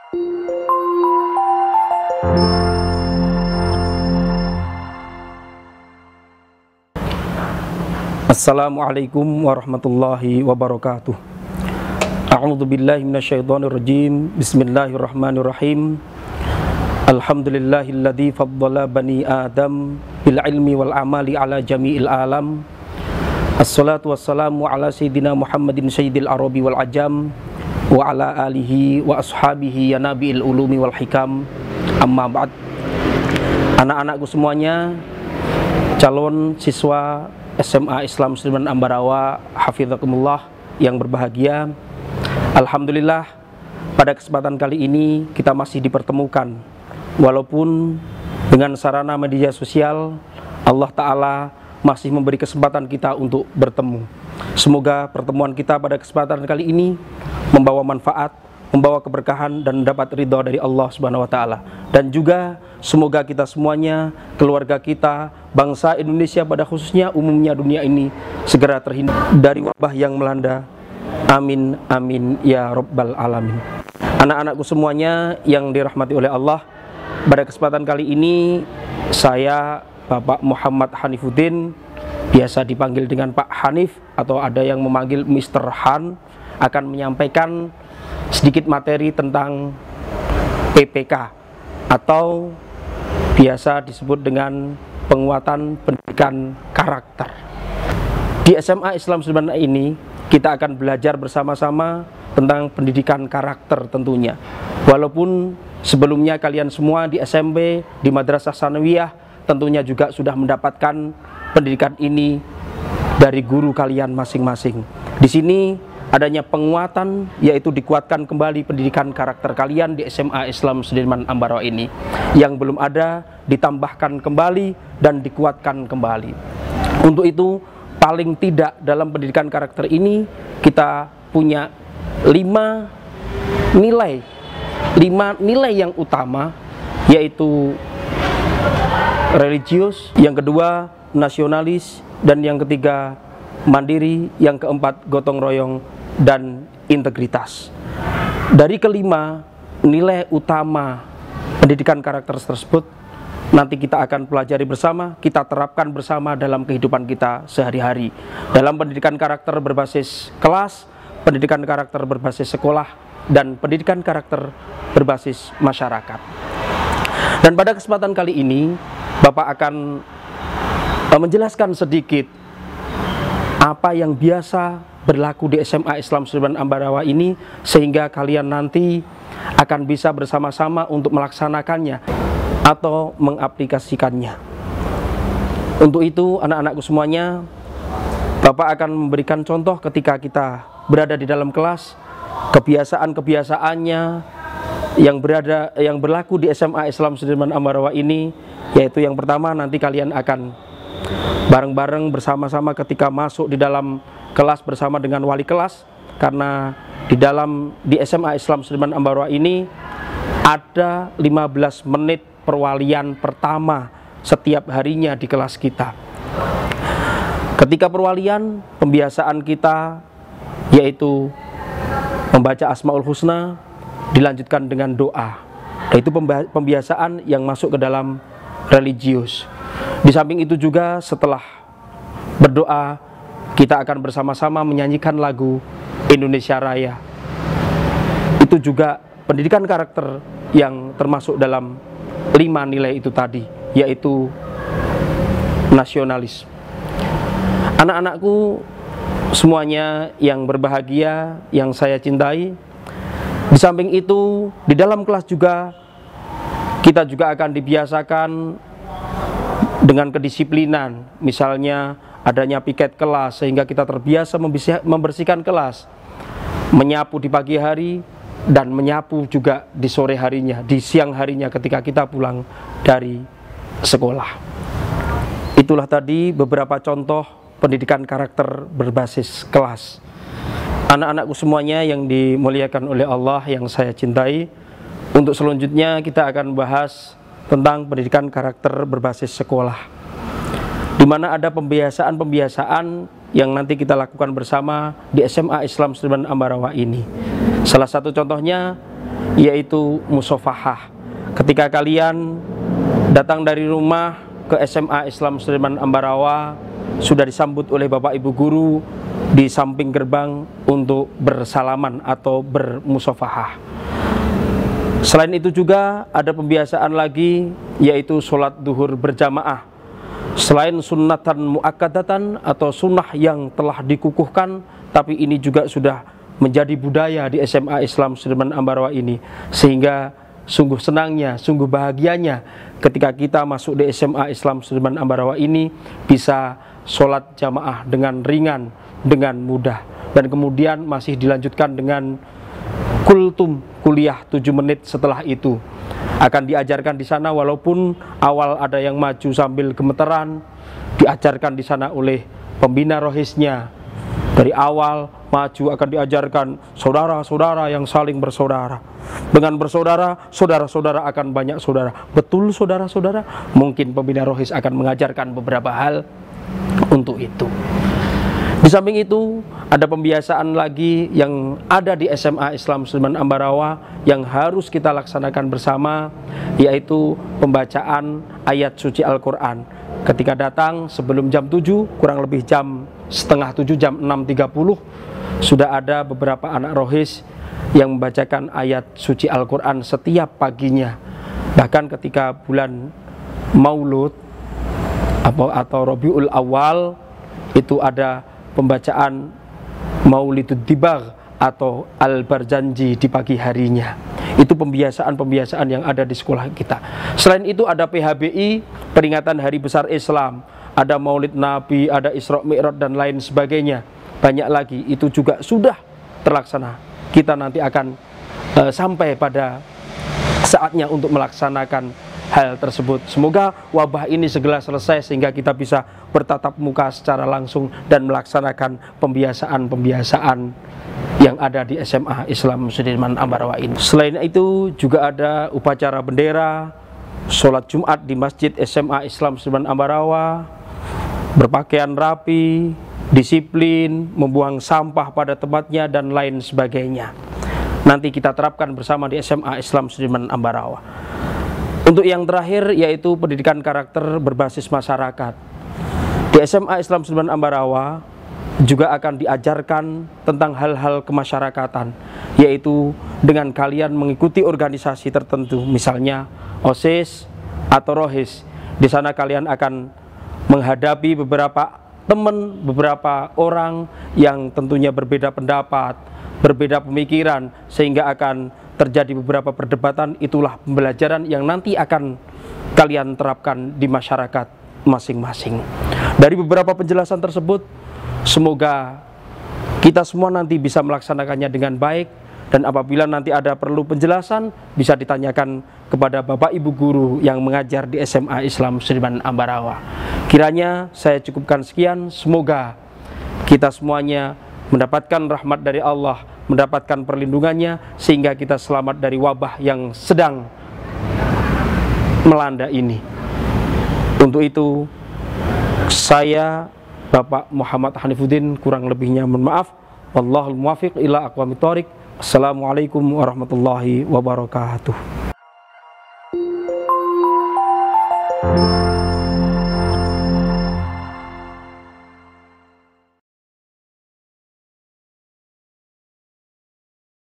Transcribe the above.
Assalamualaikum warahmatullahi wabarakatuh. A'udzu billahi minasyaitonir rajim. Bismillahirrahmanirrahim. Alhamdulillahilladzi faddala bani Adam bil ilmi wal amali ala jami'il alam. Assalatu wassalamu ala sayyidina Muhammadin sayyidil arabi wal ajam wa ala alihi wa ashabihi ya nabiil ulumi wal hikam. Amma ba'd. Anak-anakku semuanya, calon siswa SMA Islam Sudirman Ambarawa, hafizakumullah, yang berbahagia. Alhamdulillah, pada kesempatan kali ini kita masih dipertemukan. Walaupun dengan sarana media sosial, Allah Ta'ala masih memberi kesempatan kita untuk bertemu. Semoga pertemuan kita pada kesempatan kali ini membawa manfaat, membawa keberkahan, dan dapat ridha dari Allah Subhanahu wa Ta'ala. Dan juga semoga kita semuanya, keluarga kita, bangsa Indonesia pada khususnya, umumnya dunia ini segera terhindar dari wabah yang melanda. Amin, amin, ya Rabbal Alamin. Anak-anakku semuanya yang dirahmati oleh Allah, pada kesempatan kali ini saya, Bapak Muhammad Hanifuddin, biasa dipanggil dengan Pak Hanif, atau ada yang memanggil Mr. Han, akan menyampaikan sedikit materi tentang PPK, atau biasa disebut dengan penguatan pendidikan karakter. Di SMA Islam Sudirman ini kita akan belajar bersama-sama tentang pendidikan karakter tentunya. Walaupun sebelumnya kalian semua di SMP, di Madrasah Sanawiyah tentunya juga sudah mendapatkan pendidikan ini dari guru kalian masing-masing. Di sini adanya penguatan, yaitu dikuatkan kembali pendidikan karakter kalian di SMA Islam Sudirman Ambarawa ini. Yang belum ada, ditambahkan kembali dan dikuatkan kembali. Untuk itu, paling tidak dalam pendidikan karakter ini, kita punya 5 nilai yang utama, yaitu religius, yang kedua nasionalis, dan yang ketiga mandiri, yang keempat gotong royong, dan integritas. Dari kelima nilai utama pendidikan karakter tersebut, nanti kita akan pelajari bersama, kita terapkan bersama dalam kehidupan kita sehari-hari. Dalam pendidikan karakter berbasis kelas, pendidikan karakter berbasis sekolah, dan pendidikan karakter berbasis masyarakat. Dan pada kesempatan kali ini, Bapak akan menjelaskan sedikit apa yang biasa berlaku di SMA Islam Sudirman Ambarawa ini, sehingga kalian nanti akan bisa bersama-sama untuk melaksanakannya atau mengaplikasikannya. Untuk itu, anak-anakku semuanya, Bapak akan memberikan contoh ketika kita berada di dalam kelas, kebiasaan-kebiasaannya yang berlaku di SMA Islam Sudirman Ambarawa ini, yaitu yang pertama, nanti kalian akan bareng-bareng bersama-sama ketika masuk di dalam kelas bersama dengan wali kelas, karena di SMA Islam Sudirman Ambarawa ini ada 15 menit perwalian pertama setiap harinya di kelas kita. Ketika perwalian, pembiasaan kita yaitu membaca Asmaul Husna, dilanjutkan dengan doa. Itu pembiasaan yang masuk ke dalam religius. Di samping itu juga setelah berdoa, kita akan bersama-sama menyanyikan lagu Indonesia Raya. Itu juga pendidikan karakter yang termasuk dalam 5 nilai itu tadi, yaitu nasionalis. Anak-anakku semuanya yang berbahagia, yang saya cintai, di samping itu di dalam kelas juga kita juga akan dibiasakan dengan kedisiplinan, misalnya adanya piket kelas, sehingga kita terbiasa membersihkan kelas, menyapu di pagi hari, dan menyapu juga di sore harinya, di siang harinya ketika kita pulang dari sekolah. Itulah tadi beberapa contoh pendidikan karakter berbasis kelas. Anak-anakku semuanya yang dimuliakan oleh Allah, yang saya cintai, untuk selanjutnya kita akan bahas tentang pendidikan karakter berbasis sekolah, di mana ada pembiasaan-pembiasaan yang nanti kita lakukan bersama di SMA Islam Sudirman Ambarawa ini. Salah satu contohnya yaitu musofahah. Ketika kalian datang dari rumah ke SMA Islam Sudirman Ambarawa, sudah disambut oleh Bapak Ibu guru di samping gerbang untuk bersalaman atau bermusofahah. Selain itu juga ada pembiasaan lagi, yaitu sholat duhur berjamaah. Selain sunnatan muakkadatan atau sunnah yang telah dikukuhkan, tapi ini juga sudah menjadi budaya di SMA Islam Sudirman Ambarawa ini, sehingga sungguh senangnya, sungguh bahagianya ketika kita masuk di SMA Islam Sudirman Ambarawa ini bisa sholat jamaah dengan ringan, dengan mudah, dan kemudian masih dilanjutkan dengan kultum, kuliah 7 menit setelah itu akan diajarkan di sana. Walaupun awal ada yang maju sambil gemeteran, diajarkan di sana oleh pembina rohisnya. Dari awal maju akan diajarkan saudara-saudara yang saling bersaudara. Dengan bersaudara, saudara-saudara akan banyak saudara. Betul saudara-saudara? Mungkin pembina rohis akan mengajarkan beberapa hal untuk itu. Di samping itu, ada pembiasaan lagi yang ada di SMA Islam Sudirman Ambarawa yang harus kita laksanakan bersama, yaitu pembacaan ayat suci Al-Quran. Ketika datang sebelum jam 7, kurang lebih jam setengah 7, jam 6.30, sudah ada beberapa anak rohis yang membacakan ayat suci Al-Quran setiap paginya. Bahkan ketika bulan Maulud atau Rabiul Awal, itu ada pembacaan Maulidud Dibagh atau Al-Barzanji di pagi harinya. Itu pembiasaan-pembiasaan yang ada di sekolah kita. Selain itu ada PHBI, peringatan Hari Besar Islam, ada Maulid Nabi, ada Isra Mi'raj dan lain sebagainya. Banyak lagi, itu juga sudah terlaksana. Kita nanti akan sampai pada saatnya untuk melaksanakan hal tersebut. Semoga wabah ini segera selesai sehingga kita bisa bertatap muka secara langsung dan melaksanakan pembiasaan-pembiasaan yang ada di SMA Islam Sudirman Ambarawa ini. Selain itu juga ada upacara bendera, sholat Jumat di Masjid SMA Islam Sudirman Ambarawa, berpakaian rapi, disiplin, membuang sampah pada tempatnya dan lain sebagainya. Nanti kita terapkan bersama di SMA Islam Sudirman Ambarawa. Untuk yang terakhir yaitu pendidikan karakter berbasis masyarakat. Di SMA Islam Sudirman Ambarawa juga akan diajarkan tentang hal-hal kemasyarakatan, yaitu dengan kalian mengikuti organisasi tertentu, misalnya OSIS atau ROHIS. Di sana kalian akan menghadapi beberapa teman, beberapa orang yang tentunya berbeda pendapat, berbeda pemikiran, sehingga akan terjadi beberapa perdebatan. Itulah pembelajaran yang nanti akan kalian terapkan di masyarakat masing-masing. Dari beberapa penjelasan tersebut, semoga kita semua nanti bisa melaksanakannya dengan baik, dan apabila nanti ada perlu penjelasan, bisa ditanyakan kepada Bapak Ibu guru yang mengajar di SMA Islam Sudirman Ambarawa. Kiranya saya cukupkan sekian. Semoga kita semuanya mendapatkan rahmat dari Allah, mendapatkan perlindungannya, sehingga kita selamat dari wabah yang sedang melanda ini. Untuk itu, saya Bapak Muhammad Hanifuddin, kurang lebihnya mohon maaf. Wallahul muwaffiq ila aqwamit thoriq. Assalamualaikum warahmatullahi wabarakatuh.